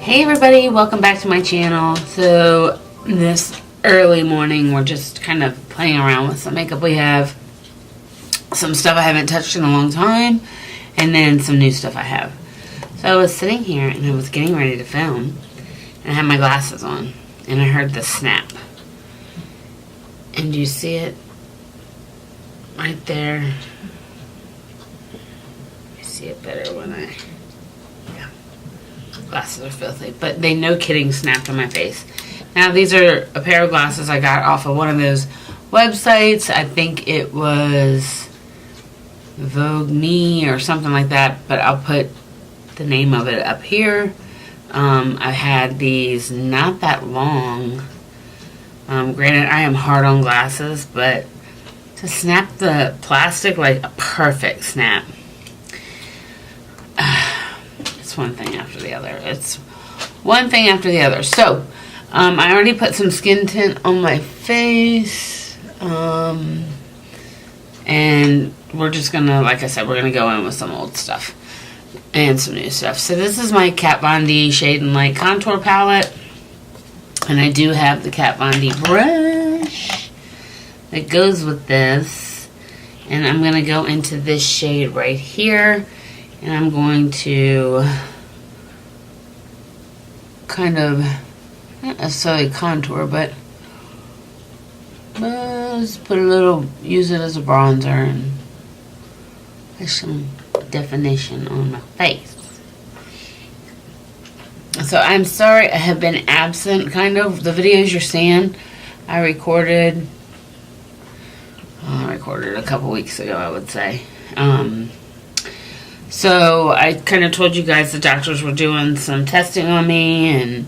Hey everybody, welcome back to my channel. So this early morning we're just kind of playing around with some makeup we have. Some stuff I haven't touched in a long time, and then some new stuff I have. So I was sitting here and I was getting ready to film, and I had my glasses on, and I heard the snap. And you see it right there? I see it better when glasses are filthy, but they no kidding snapped on my face. Now these are a pair of glasses I got off of one of those websites. I think it was Vogue Me or something like that, but I'll put the name of it up here. I had these not that long. Granted, I am hard on glasses, but to snap the plastic like a perfect snap. One thing after the other. It's one thing after the other. So, I already put some skin tint on my face. And we're just gonna, like I said, we're gonna go in with some old stuff and some new stuff. So this is my Kat Von D Shade and Light Contour Palette. And I do have the Kat Von D brush that goes with this. And I'm gonna go into this shade right here. And I'm going to kind of, not necessarily contour, but just put a little, use it as a bronzer and put some definition on my face. So I'm sorry I have been absent, kind of. The videos you're seeing, I recorded a couple weeks ago, I would say. So I kind of told you guys the doctors were doing some testing on me and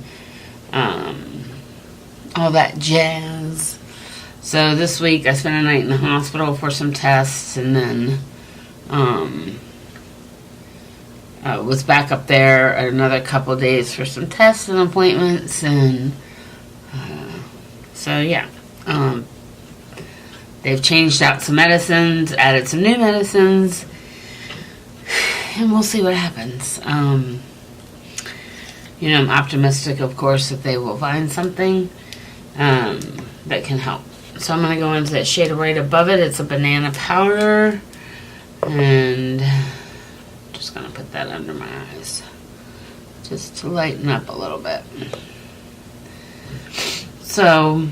all that jazz. So this week I spent a night in the hospital for some tests, and then was back up there another couple of days for some tests and appointments, and so yeah. They've changed out some medicines, added some new medicines, and we'll see what happens. You know, I'm optimistic, of course, that they will find something that can help. So I'm going to go into that shade right above it. It's a banana powder. And just going to put that under my eyes, just to lighten up a little bit. So,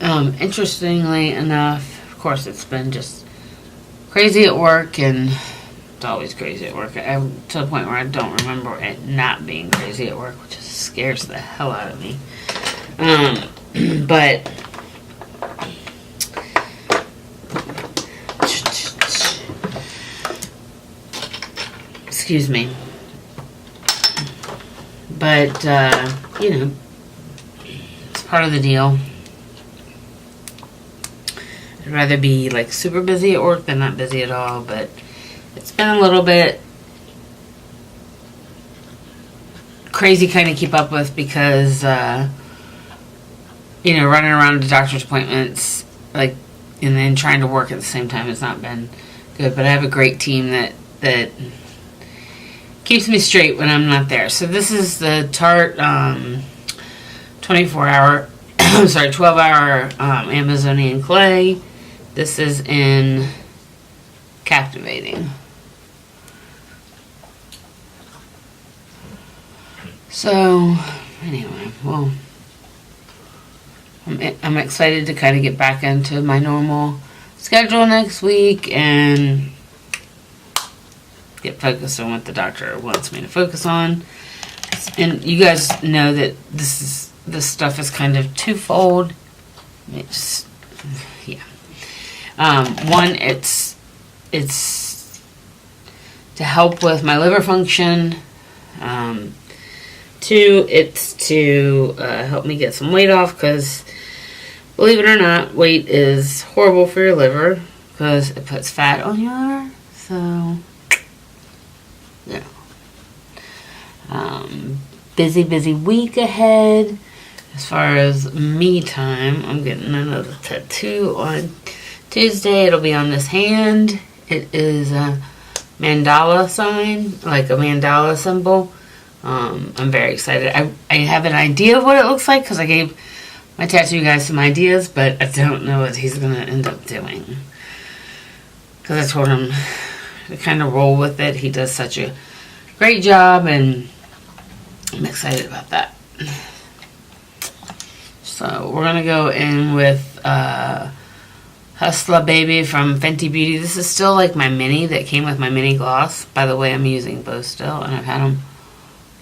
interestingly enough, of course, it's been just crazy at work, and it's always crazy at work. I'm to the point where I don't remember it not being crazy at work, which just scares the hell out of me. But excuse me. But you know, it's part of the deal. I'd rather be like super busy at work than not busy at all, but it's been a little bit crazy kind of keep up with because, you know, running around to doctor's appointments, like, and then trying to work at the same time has not been good. But I have a great team that keeps me straight when I'm not there. So this is the Tarte 12-hour Amazonian clay. This is in Captivating. So, anyway, well, I'm excited to kind of get back into my normal schedule next week and get focused on what the doctor wants me to focus on. And you guys know that this stuff is kind of twofold. It's, yeah. One, it's to help with my liver function. Two, it's to help me get some weight off, because believe it or not, weight is horrible for your liver because it puts fat on your liver. So, yeah. Busy week ahead. As far as me time, I'm getting another tattoo on Tuesday. It'll be on this hand. It is a mandala sign, like a mandala symbol. I'm very excited. I have an idea of what it looks like because I gave my tattoo guy some ideas, but I don't know what he's going to end up doing. Because I told him to kind of roll with it. He does such a great job, and I'm excited about that. So we're going to go in with Hustla Baby from Fenty Beauty. This is still like my mini that came with my mini gloss. By the way, I'm using both still, and I've had them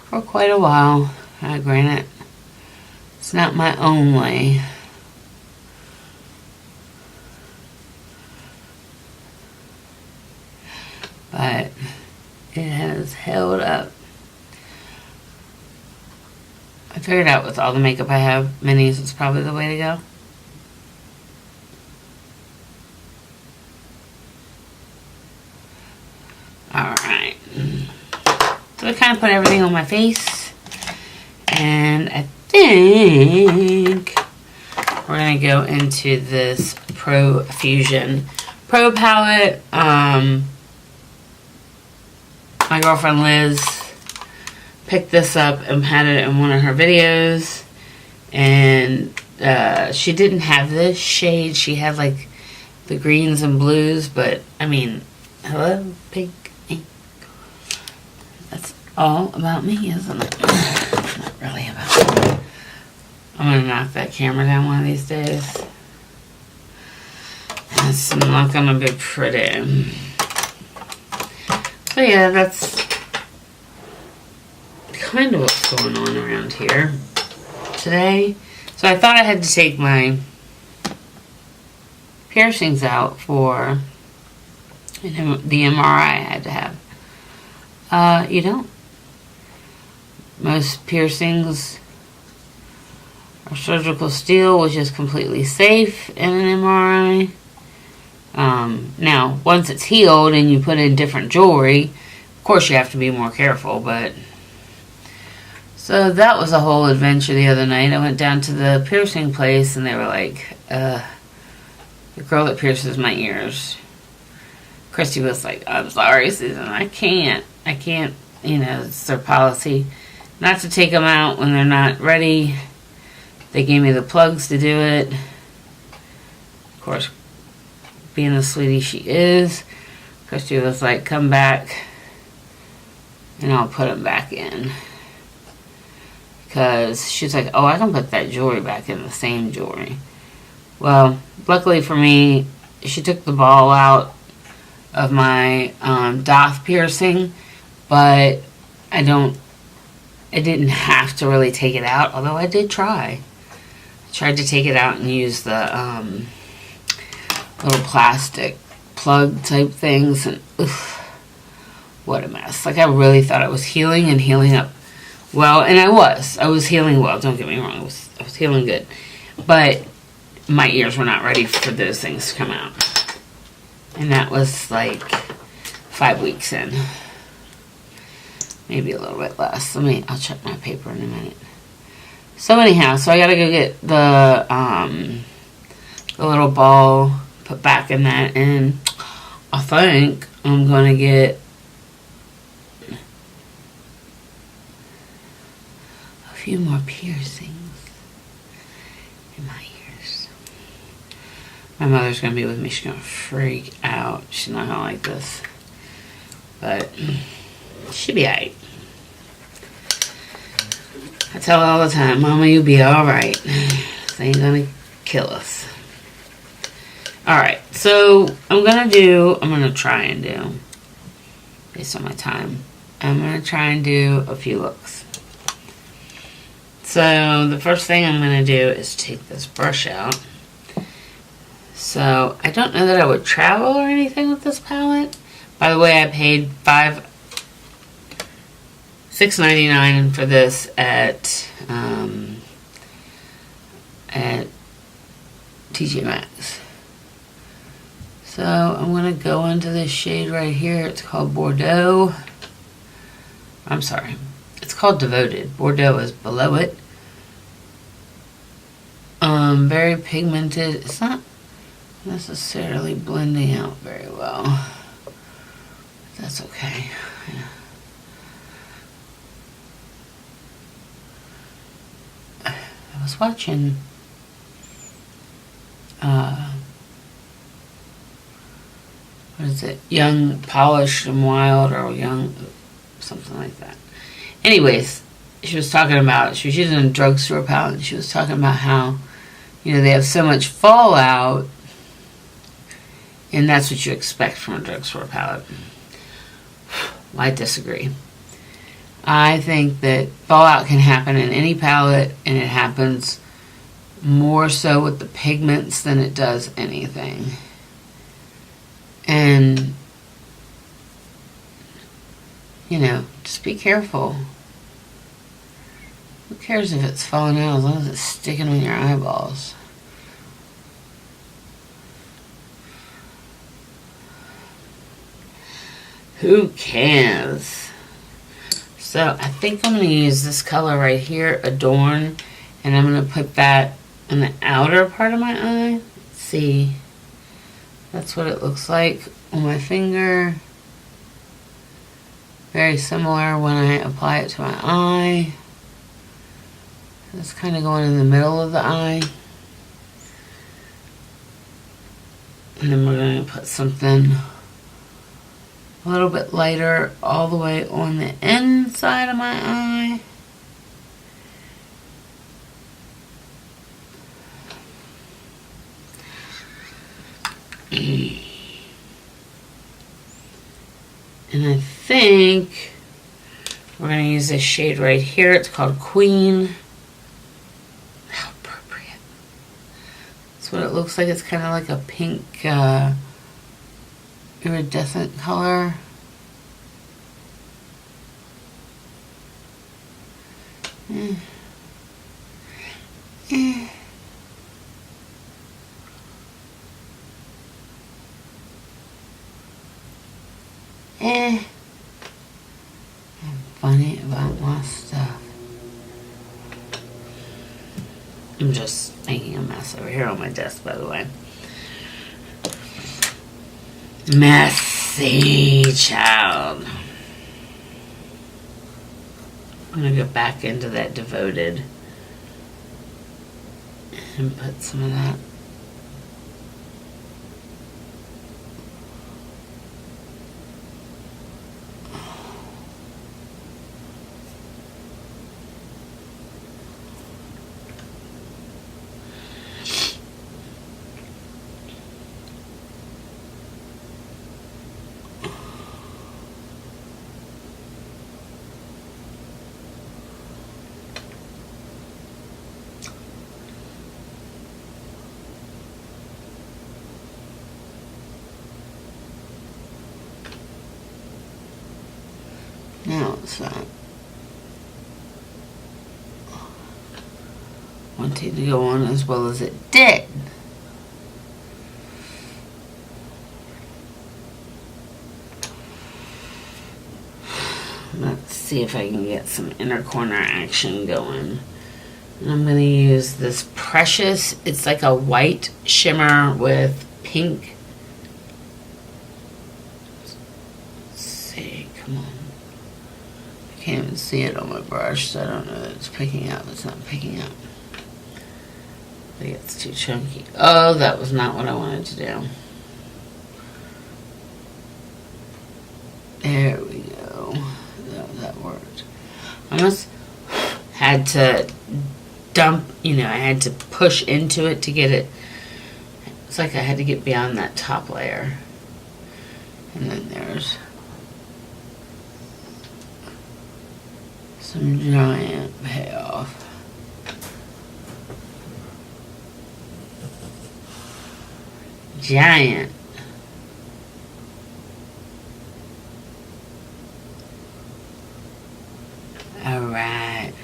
for quite a while. Granted, it's not my only. But it has held up. I figured out with all the makeup I have, minis is probably the way to go. Alright. So I kind of put everything on my face. And I think we're going to go into this Profusion Pro palette. My girlfriend Liz picked this up and had it in one of her videos. And she didn't have this shade. She had like the greens and blues. But, I mean, hello, pink ink. That's all about me, isn't it? Not really about me. I'm going to knock that camera down one of these days. It's not going to be pretty. So yeah, that's kind of what's going on around here today. So I thought I had to take my piercings out for the MRI I had to have. You don't. Most piercings are surgical steel, which is completely safe in an MRI. Now, once it's healed and you put in different jewelry, of course you have to be more careful, but... So that was a whole adventure the other night. I went down to the piercing place and they were like, the girl that pierces my ears. Christy was like, I'm sorry, Susan, I can't, you know, it's their policy not to take them out when they're not ready. They gave me the plugs to do it. Of course, being the sweetie she is, Christy was like, come back and I'll put them back in. Because she's like, oh, I can put that jewelry back in, the same jewelry. Well, luckily for me, she took the ball out of my doth piercing, but I didn't have to really take it out, although I did try. I tried to take it out and use the little plastic plug type things, and what a mess. Like, I really thought I was healing and healing up well, and I was healing well, don't get me wrong, I was healing good, but my ears were not ready for those things to come out, and that was like 5 weeks in, maybe a little bit less. I'll check my paper in a minute. So anyhow, so I gotta go get the little ball put back in that, and I think I'm gonna get a few more piercings in my ears. My mother's gonna be with me. She's gonna freak out. She's not gonna like this, but she'll be alright. I tell her all the time, Mama, you'll be alright. This ain't gonna kill us. Alright, so I'm gonna try and do, based on my time, I'm gonna try and do a few looks. So the first thing I'm gonna do is take this brush out. So I don't know that I would travel or anything with this palette. By the way, I paid $6.99 for this at TJ Maxx. So I'm going to go into this shade right here. It's called Bordeaux. I'm sorry. It's called Devoted. Bordeaux is below it. Very pigmented. It's not necessarily blending out very well. That's okay. Yeah. was watching what is it? Young, Polished and Wild, or Young, something like that. Anyways, she was talking about, she was using a drugstore palette, and she was talking about how, you know, they have so much fallout, and that's what you expect from a drugstore palette. I disagree. I think that fallout can happen in any palette, and it happens more so with the pigments than it does anything. And, you know, just be careful. Who cares if it's falling out as long as it's sticking on your eyeballs? Who cares? So I think I'm going to use this color right here, Adorn, and I'm going to put that on the outer part of my eye. Let's see. That's what it looks like on my finger. Very similar when I apply it to my eye. It's kind of going in the middle of the eye. And then we're going to put something a little bit lighter all the way on the inside of my eye. And I think we're going to use this shade right here. It's called Queen. How appropriate. That's what it looks like. It's kind of like a pink iridescent color. I'm funny about my stuff. I'm just making a mess over here on my desk, by the way. Messy child. I'm gonna go back into that Devoted and put some of that. Now it's not wanting to go on as well as it did. Let's see if I can get some inner corner action going. And I'm going to use this Precious. It's like a white shimmer with pink. Let's see, come on. I can't even see it on my brush, so I don't know that it's picking up. It's not picking up. I think it's too chunky. Oh, that was not what I wanted to do. There we go. That worked. I almost had to dump, you know, I had to push into it to get it. It's like I had to get beyond that top layer. And then there's some giant payoff. Giant. Alright.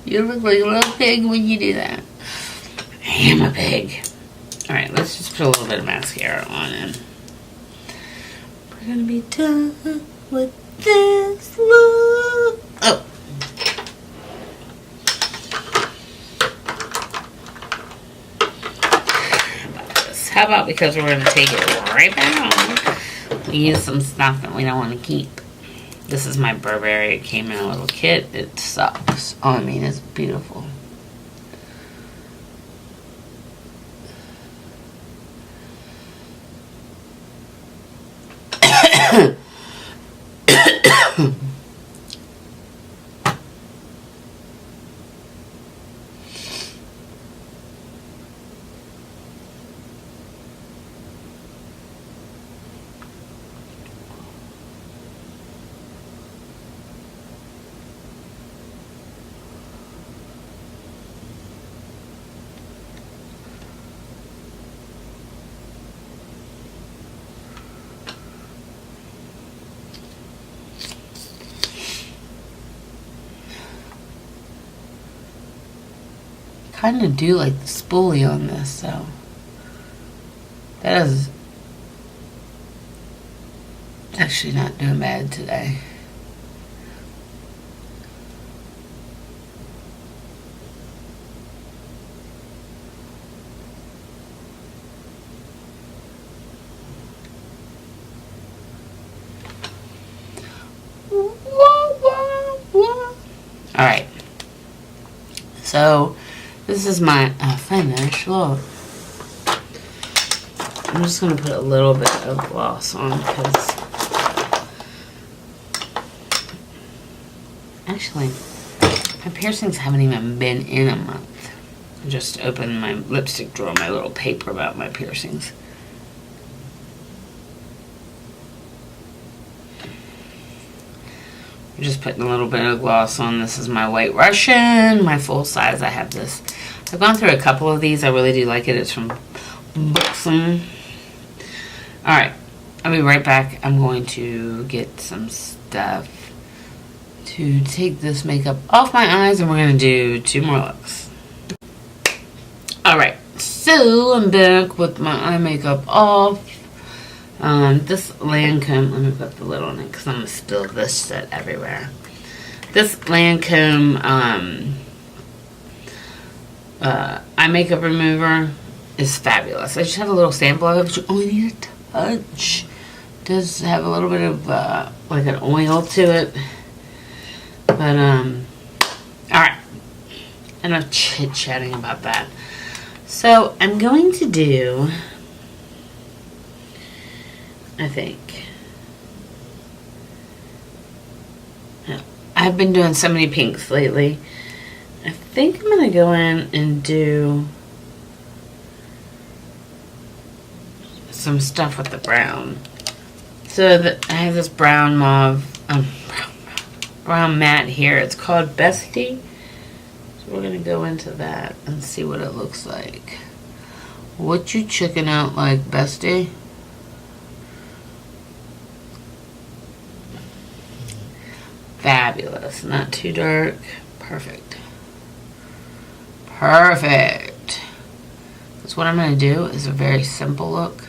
You look like a little pig when you do that. I am a pig. Alright, let's just put a little bit of mascara on and we're gonna be done with this look. Oh. How about because we're going to take it right back home, we use some stuff that we don't want to keep. This is my Burberry. It came in a little kit. It sucks. Oh, I mean, it's beautiful. Kind of do like the spoolie on this, so that is actually not doing bad today. All right, so this is my finished look. I'm just going to put a little bit of gloss on because actually my piercings haven't even been in a month. I just opened my lipstick drawer, my little paper about my piercings. I'm just putting a little bit of gloss on. This is my White Russian, my full size. I have this. I've gone through a couple of these. I really do like it. It's from Buxom. Alright, I'll be right back. I'm going to get some stuff to take this makeup off my eyes, and we're going to do 2 more looks. Alright, so I'm back with my eye makeup off. This Lancome, let me put the lid on it because I'm going to spill this shit everywhere. This Lancome eye makeup remover is fabulous. I just have a little sample of it, but you only need a touch. It does have a little bit of like an oil to it. But alright. Enough chit-chatting about that. So I'm going to do, I think, I've been doing so many pinks lately. I think I'm going to go in and do some stuff with the brown. So I have this brown mauve, brown matte here. It's called Bestie. So we're going to go into that and see what it looks like. What you checking out like, Bestie? Fabulous. Not too dark. Perfect. Perfect. That's what I'm going to do. Is a very simple look.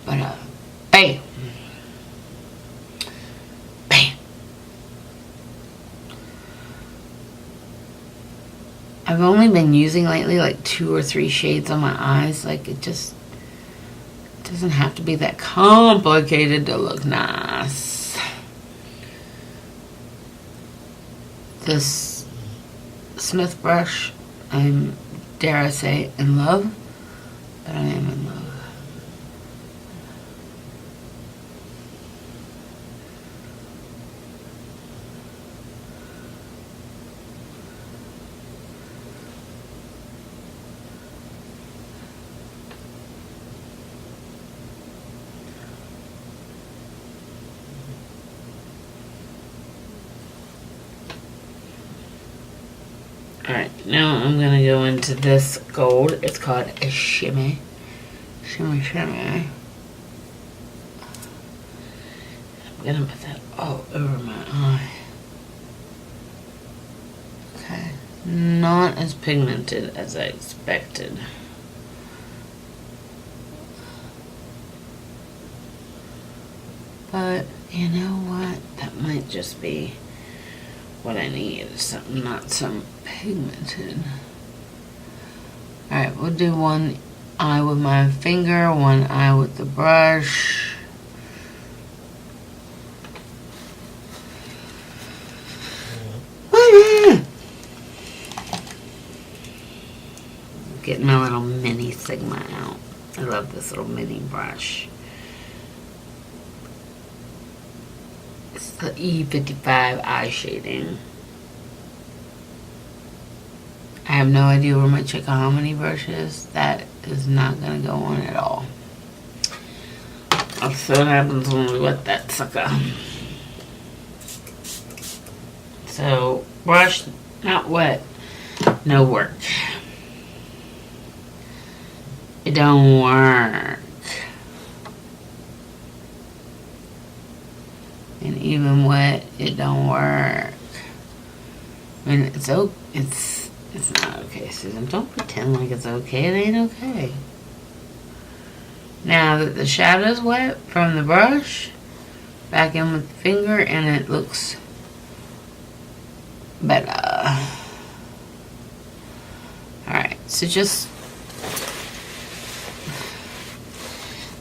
But, bam. Bam. I've only been using lately like 2 or 3 shades on my eyes. Like, it just doesn't have to be that complicated to look nice. This Smith brush, I'm, dare I say, in love, but I am in love. Alright, now I'm going to go into this gold. It's called a Shimmy. Shimmy, shimmy. I'm going to put that all over my eye. Okay. Not as pigmented as I expected. But, you know what? That might just be what I need, is something not so pigmented. Alright, we'll do one eye with my finger, one eye with the brush. getting my little mini Sigma out. I love this little mini brush. It's the E55 eye shading. I have no idea where my Chickahominy brush is. That is not going to go on at all. That's what happens when we wet that sucker. So, brush, not wet, no work. It don't work. And even wet, it don't work. I mean, it's not okay, Susan. Don't pretend like it's okay. It ain't okay. Now that the shadow's wet from the brush, back in with the finger, and it looks better. Alright, so just...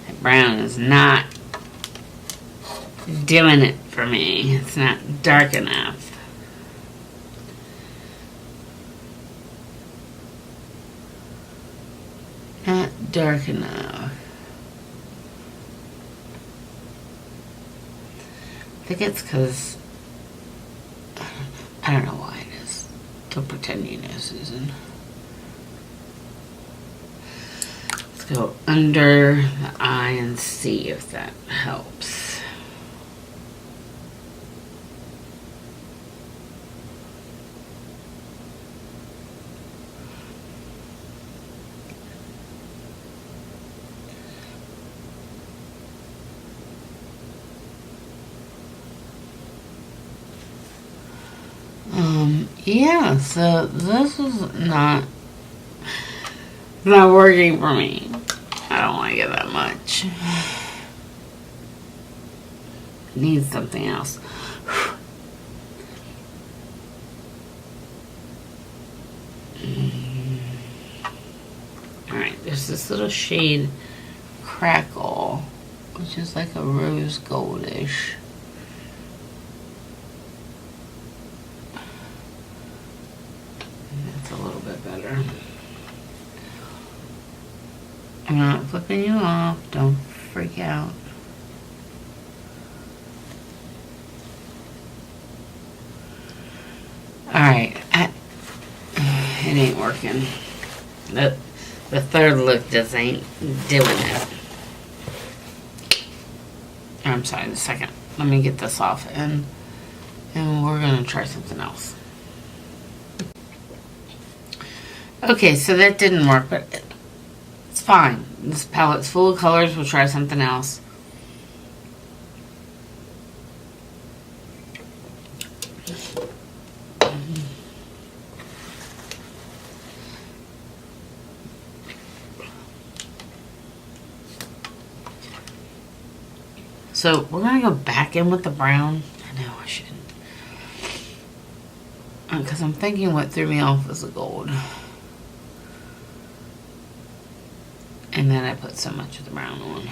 that brown is not doing it for me. It's not dark enough. Not dark enough. I think it's because I don't know why it is. Don't pretend you know, Susan. Let's go under the eye and see if that helps. Yeah, so this is not working for me. I don't like it that much. Need something else. Alright, there's this little shade Crackle, which is like a rose goldish. That's a little bit better. I'm not flipping you off. Don't freak out. Alright. It ain't working. The third look just ain't doing it. I'm sorry, the second. Let me get this off and we're gonna try something else. Okay, so that didn't work, but it's fine. This palette's full of colors. We'll try something else. So we're going to go back in with the brown. I know I shouldn't. Because I'm thinking what threw me off was the gold. And then I put so much of the brown on.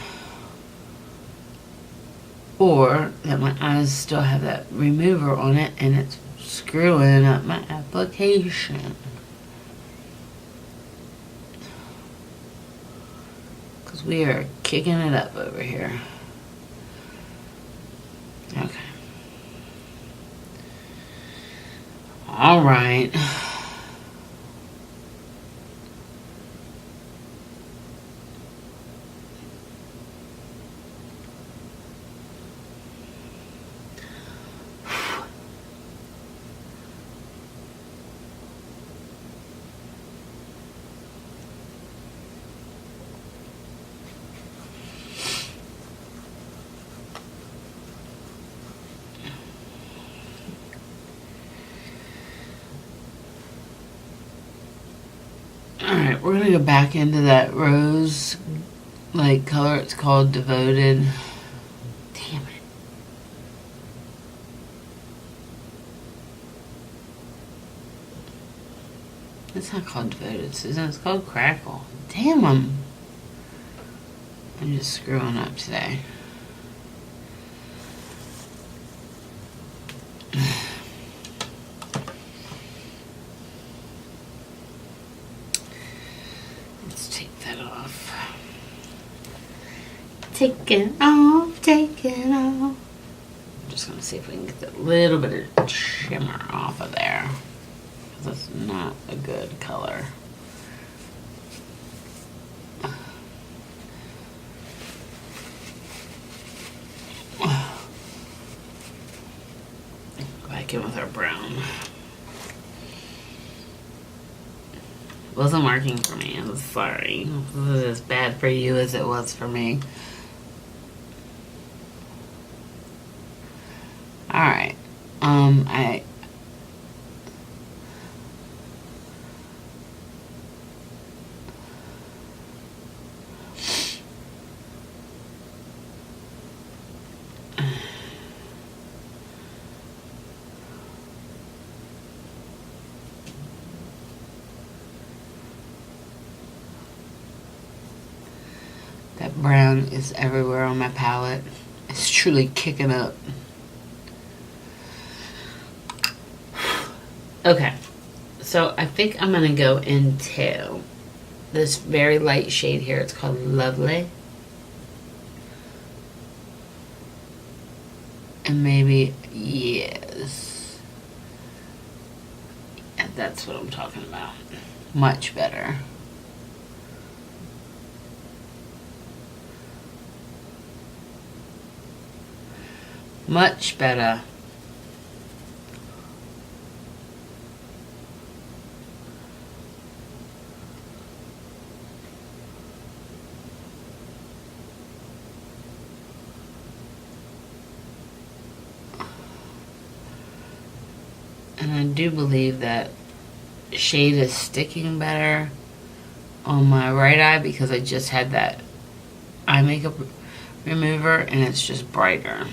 Or that my eyes still have that remover on it and it's screwing up my application. Because we are kicking it up over here. Okay. All right. Alright, we're going to go back into that rose like color. It's called Devoted. Damn it. It's not called Devoted, Susan. It's called Crackle. Damn, I'm just screwing up today. take it off, take it off. I'm just gonna see if we can get a little bit of shimmer off of there. That's not a good color. Go back in with our brown. Wasn't working for me. I'm sorry. This is as bad for you as it was for me. Alright. That brown is everywhere on my palette. It's truly kicking up. Okay, so I think I'm gonna go into this very light shade here. It's called Lovely. And maybe, yes. Yeah, that's what I'm talking about. Much better. Much better. And I do believe that shade is sticking better on my right eye because I just had that eye makeup remover and it's just brighter.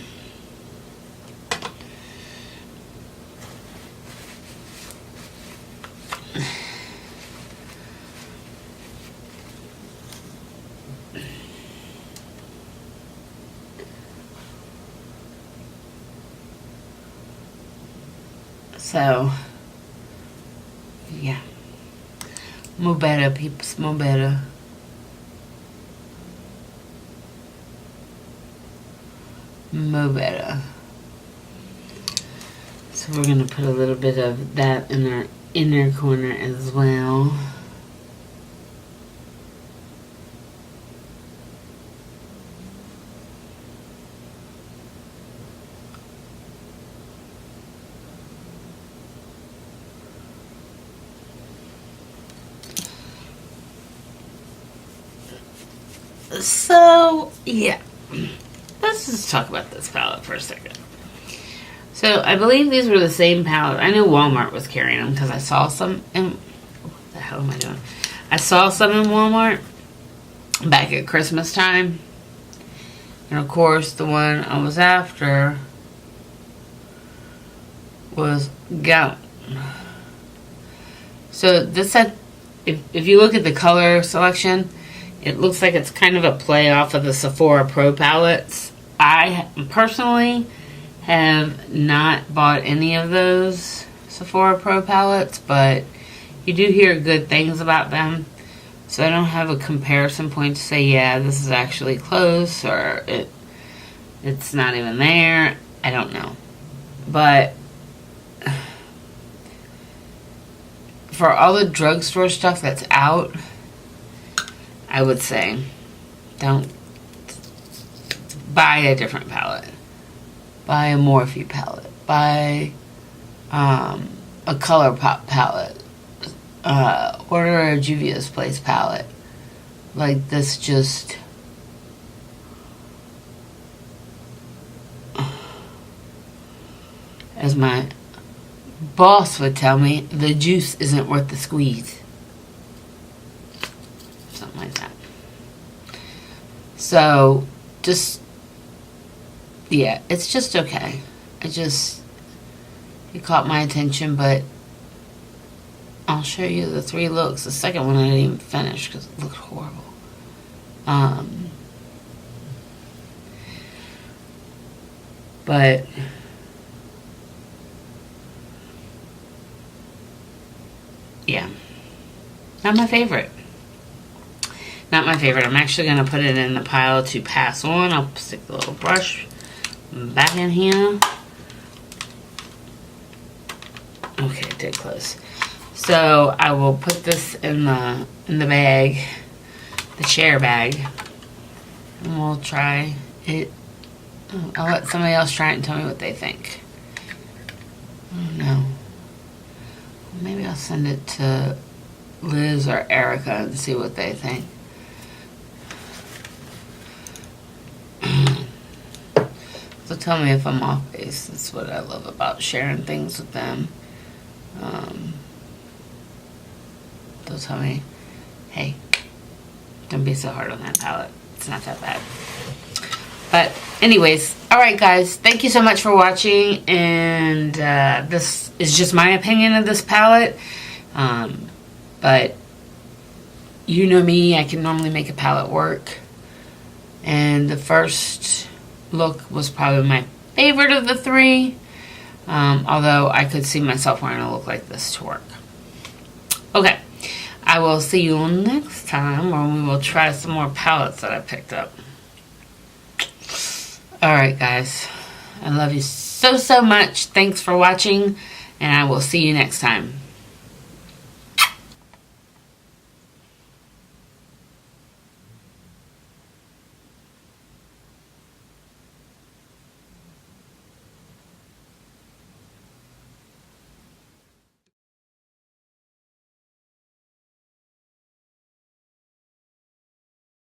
So, yeah. More better, peeps. More better. More better. So we're going to put a little bit of that in our inner corner as well. So, yeah. Let's just talk about this palette for a second. So, I believe these were the same palette. I know Walmart was carrying them because I saw some in... What the hell am I doing? I saw some in Walmart back at Christmas time. And, of course, the one I was after was Gone. So, this had... If you look at the color selection... It looks like it's kind of a play off of the Sephora Pro palettes. I personally have not bought any of those Sephora Pro palettes, but you do hear good things about them. So I don't have a comparison point to say, yeah, this is actually close, or it's not even there. I don't know. But for all the drugstore stuff that's out, I would say, don't buy a different palette. Buy a Morphe palette. Buy a ColourPop palette. Order a Juvia's Place palette. Like, this just... As my boss would tell me, the juice isn't worth the squeeze. Something like that. So, just, yeah, it's just okay. It caught my attention, but I'll show you the 3 looks. The second one I didn't even finish because it looked horrible. But yeah, not my favorite. Not my favorite. I'm actually going to put it in the pile to pass on. I'll stick the little brush back in here. Okay, it did close. So I will put this in the bag, the chair bag, and we'll try it. I'll let somebody else try it and tell me what they think. Oh no. Maybe I'll send it to Liz or Erica and see what they think. So tell me if I'm off base. That's what I love about sharing things with them. They'll tell me, hey, don't be so hard on that palette. It's not that bad. But anyways, alright guys, thank you so much for watching, and this is just my opinion of this palette. But you know me, I can normally make a palette work. And the first look was probably my favorite of the three. Although I could see myself wearing a look like this to work. Okay, I will see you next time when we will try some more palettes that I picked up. Alright guys, I love you so much. Thanks for watching, and I will see you next time.